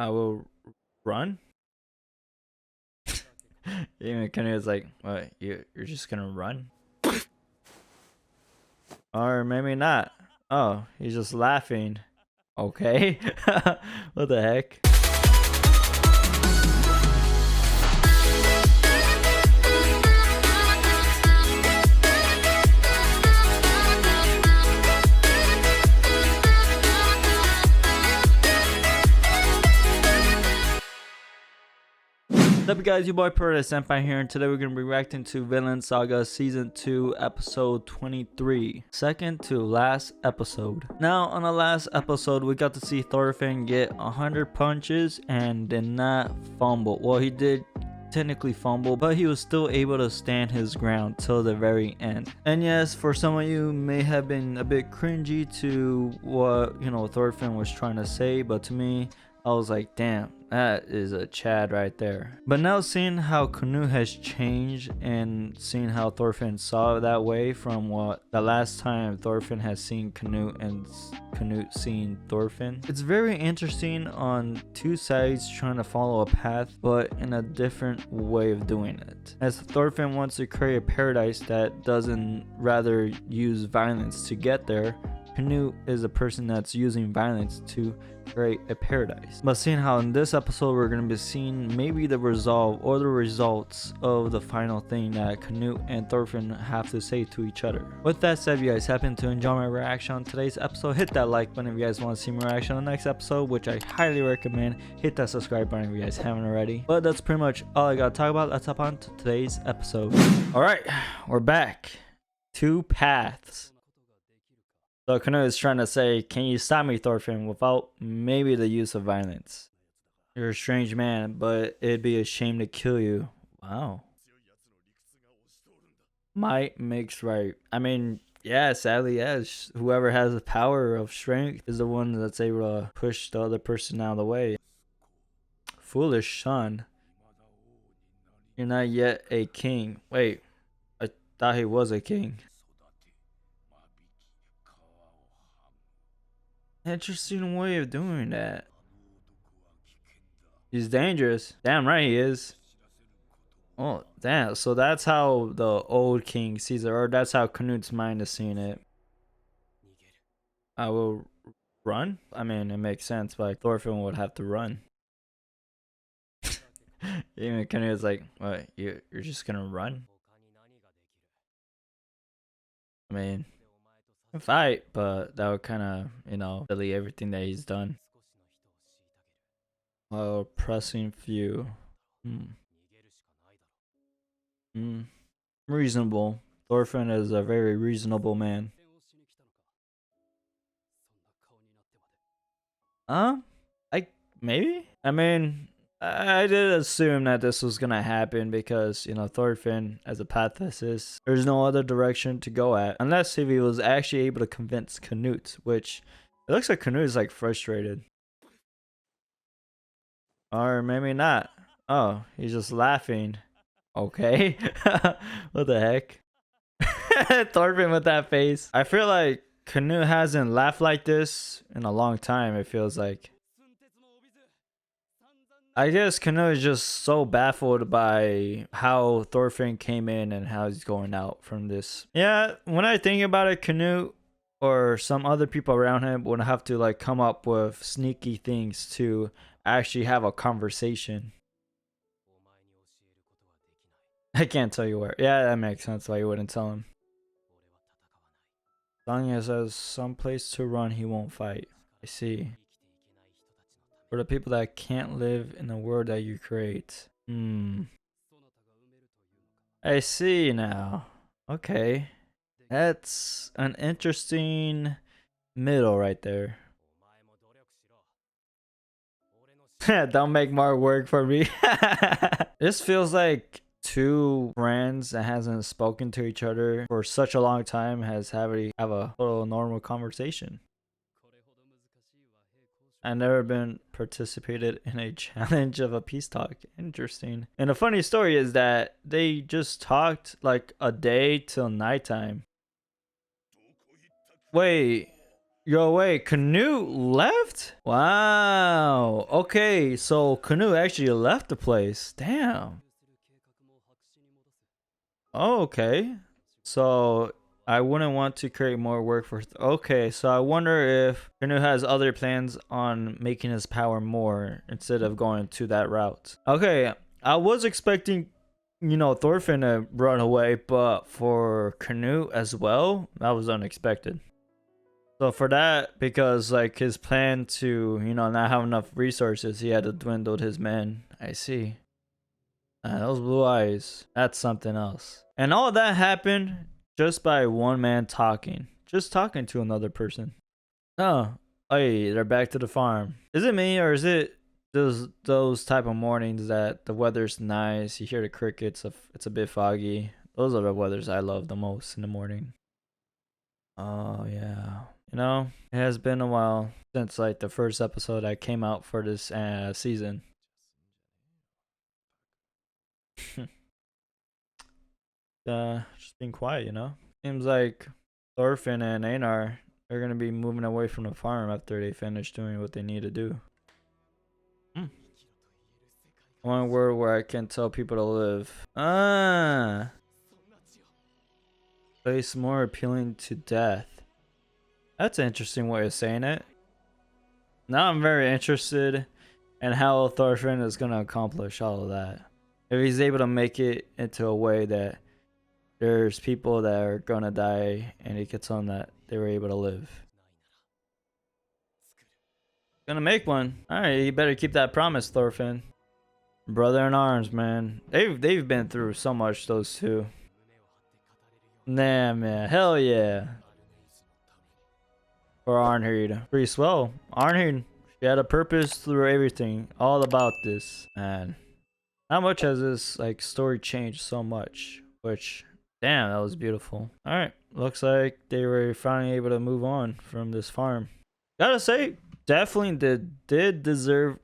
I will run. Even Kenya's like, what? You're just gonna run? Or maybe not. Oh, he's just laughing. Okay. What the heck? What's up guys, your boy Paradise Senpai here, and today we're going to be reacting to Vinland Saga Season 2 Episode 23. Second to last episode. Now on the last episode we got to see Thorfinn get 100 punches and did not fumble. Well, he did technically fumble, but he was still able to stand his ground till the very end. And yes, for some of you may have been a bit cringy to what, Thorfinn was trying to say, but to me, I was like, damn, that is a Chad right there. But now seeing how Canute has changed and seeing how Thorfinn saw it that way from what the last time Thorfinn has seen Canute and Canute seeing Thorfinn, it's very interesting on two sides trying to follow a path but in a different way of doing it. As Thorfinn wants to create a paradise that doesn't rather use violence to get there, Canute is a person that's using violence to create a paradise. But seeing how in this episode we're going to be seeing maybe the resolve or the results of the final thing that Canute and Thorfinn have to say to each other. With that said, if you guys happen to enjoy my reaction on today's episode, hit that like button if you guys want to see my reaction on the next episode, which I highly recommend. Hit that subscribe button if you guys haven't already. But that's pretty much all I got to talk about. Let's hop on to today's episode. Alright, we're back. Two paths. So Canute is trying to say, can you stop me, Thorfinn, without maybe the use of violence? You're a strange man, but it'd be a shame to kill you. Wow. Might makes right. I mean, yeah, sadly, yes. Whoever has the power of strength is the one that's able to push the other person out of the way. Foolish son. You're not yet a king. Wait, I thought he was a king. Interesting way of doing that. He's dangerous. Damn right he is. Oh, damn. So that's how the old king sees it, or that's how Canute's mind is seeing it. I will run? I mean, it makes sense, but Thorfinn would have to run. Even Canute's like, what, you're just gonna run? I mean, fight, but that would kind of, delete everything that he's done. Oh, pressing few. Reasonable. Thorfinn is a very reasonable man. Maybe? I mean, I did assume that this was gonna happen because, Thorfinn, as a pacifist, there's no other direction to go at. Unless if he was actually able to convince Canute, which it looks like Canute is like frustrated. Or maybe not. Oh, he's just laughing. Okay. What the heck? Thorfinn with that face. I feel like Canute hasn't laughed like this in a long time, it feels like. I guess Canute is just so baffled by how Thorfinn came in and how he's going out from this. Yeah, when I think about it, Canute or some other people around him would have to like come up with sneaky things to actually have a conversation. I can't tell you where. Yeah, that makes sense why you wouldn't tell him. As long as there's some place to run, he won't fight. I see. For the people that can't live in the world that you create. I see now. Okay. That's an interesting middle right there. Don't make more work for me. This feels like two friends that hasn't spoken to each other for such a long time have a little normal conversation. I've never been participated in a challenge of a peace talk. Interesting. And the funny story is that they just talked like a day till nighttime. Wait, Yo, wait, Canute left? Wow. Okay, so Canute actually left the place. Damn. Oh, okay. So I wouldn't want to create more work for. Okay, so I wonder if Canute has other plans on making his power more instead of going to that route. Okay, I was expecting, Thorfinn to run away, but for Canute as well, that was unexpected. So for that, because like his plan to, not have enough resources, he had to dwindle his men. I see. Those blue eyes, that's something else. And all that happened just by one man talking. Just talking to another person. Oh, hey, they're back to the farm. Is it me or is it those type of mornings that the weather's nice, you hear the crickets, it's a bit foggy. Those are the weathers I love the most in the morning. Oh yeah. It has been a while since like the first episode that came out for this season. Just being quiet. Seems like Thorfinn and Einar are gonna be moving away from the farm after they finish doing what they need to do. One word where I can tell people to live. Place more appealing to death. That's an interesting way of saying it. Now I'm very interested in how Thorfinn is gonna accomplish all of that. If he's able to make it into a way that there's people that are gonna die and he can tell them that they were able to live. Gonna make one. Alright, you better keep that promise, Thorfinn. Brother in arms, man. They've been through so much, those two. Nah, man. Hell yeah. For Arnheid. Pretty swell. Arnheid, she had a purpose through everything. All about this. Man. How much has this like story changed so much? Which, damn, that was beautiful. Alright. Looks like they were finally able to move on from this farm. Gotta say, definitely did deserve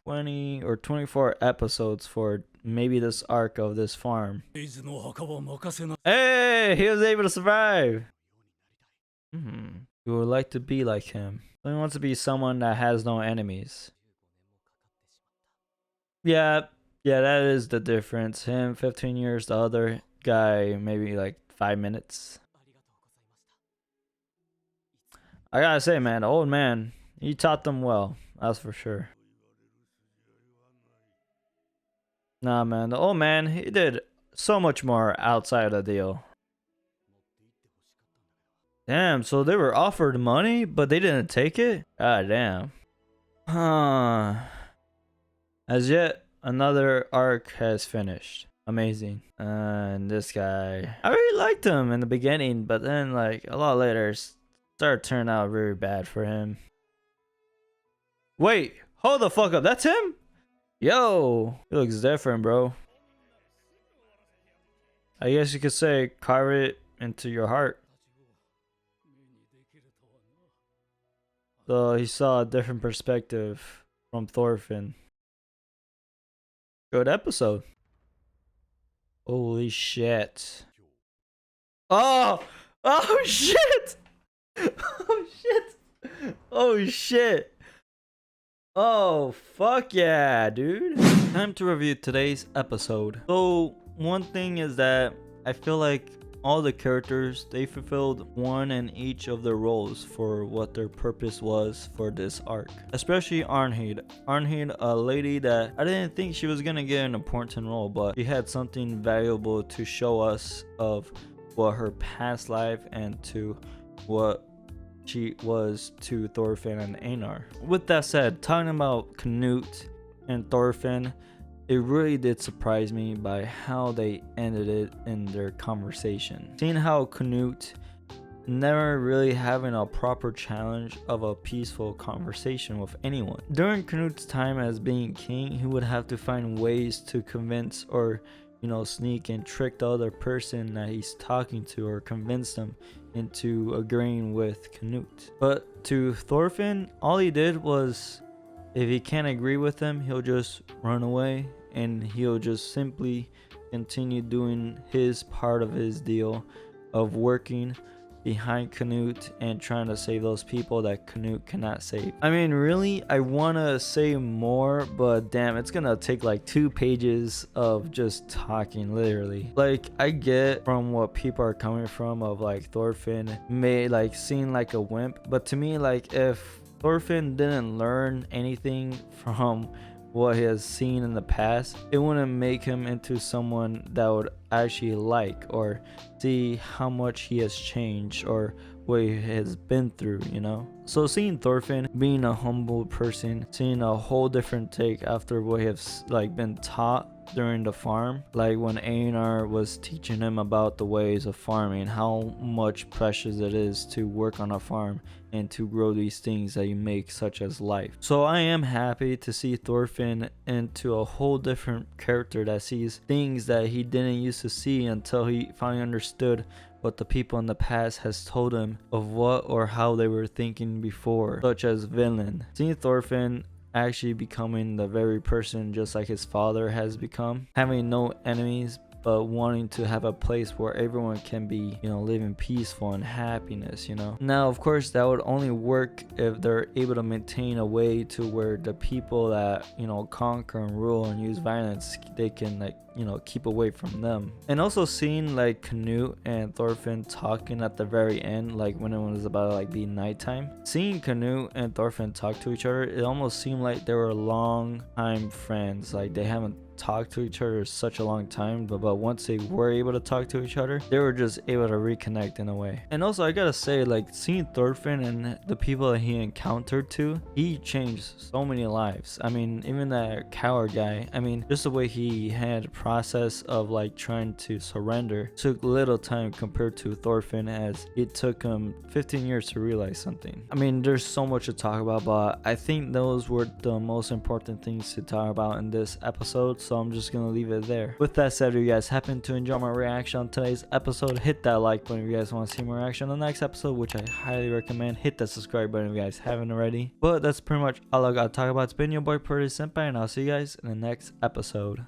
20 or 24 episodes for maybe this arc of this farm. Hey, he was able to survive. You would like to be like him. He wants to be someone that has no enemies. Yeah, that is the difference. Him 15 years, the other guy maybe like 5 minutes. I gotta say, man, the old man, he taught them well. That's for sure. Nah, man, the old man, he did so much more outside of the deal. Damn, so they were offered money, but they didn't take it? God damn. As yet, another arc has finished. Amazing. And this guy, I really liked him in the beginning, but then like a lot later, started turning out very bad for him. Wait, hold the fuck up. That's him? Yo, he looks different, bro. I guess you could say carve it into your heart. So he saw a different perspective from Thorfinn. Good episode. Holy shit. Oh! Oh shit! Oh shit! Oh shit! Oh fuck yeah, dude. Time to review today's episode. So one thing is that I feel like all the characters, they fulfilled one and each of their roles for what their purpose was for this arc. Especially Arnheid. Arnheid, a lady that I didn't think she was gonna get an important role, but she had something valuable to show us of what her past life and to what she was to Thorfinn and Einar. With that said, talking about Canute and Thorfinn, it really did surprise me by how they ended it in their conversation. Seeing how Canute never really having a proper challenge of a peaceful conversation with anyone. During Canute's time as being king, he would have to find ways to convince or sneak and trick the other person that he's talking to or convince them into agreeing with Canute. But to Thorfinn, all he did was, if he can't agree with him, he'll just run away and he'll just simply continue doing his part of his deal of working behind Canute and trying to save those people that Canute cannot save. I mean, really, I want to say more, but damn, it's gonna take like 2 pages of just talking, literally. Like, I get from what people are coming from of like Thorfinn may like seem like a wimp, but to me, like, if Thorfinn didn't learn anything from what he has seen in the past, it wouldn't make him into someone that would actually like or see how much he has changed or what he has been through, you know? So seeing Thorfinn being a humble person, seeing a whole different take after what he has like been taught during the farm, like when Einar was teaching him about the ways of farming, how much precious it is to work on a farm and to grow these things that you make, such as life. So I am happy to see Thorfinn into a whole different character that sees things that he didn't used to see until he finally understood what the people in the past has told him of what or how they were thinking before, such as Vinland. Seeing Thorfinn actually becoming the very person just like his father has become, having no enemies but wanting to have a place where everyone can be, you know, living peaceful and happiness, you know. Now, of course, that would only work if they're able to maintain a way to where the people that, you know, conquer and rule and use violence, they can, like, you know, keep away from them. And also seeing like Canute and Thorfinn talking at the very end, like when it was about to like be nighttime, seeing Canute and Thorfinn talk to each other, it almost seemed like they were long time friends. Like they haven't talked to each other such a long time, but once they were able to talk to each other, they were just able to reconnect in a way. And also, I gotta say, like, seeing Thorfinn and the people that he encountered too, he changed so many lives. I mean, even that coward guy, I mean, just the way he had a process of like trying to surrender took little time compared to Thorfinn, as it took him 15 years to realize something. I mean, there's so much to talk about, but I think those were the most important things to talk about in this episode, so I'm just gonna leave it there. With that said, if you guys happen to enjoy my reaction on today's episode, hit that like button if you guys want to see more reaction on the next episode, which I highly recommend. Hit that subscribe button if you guys haven't already. But that's pretty much all I gotta talk about. It's been your boy Purdy Senpai, and I'll see you guys in the next episode.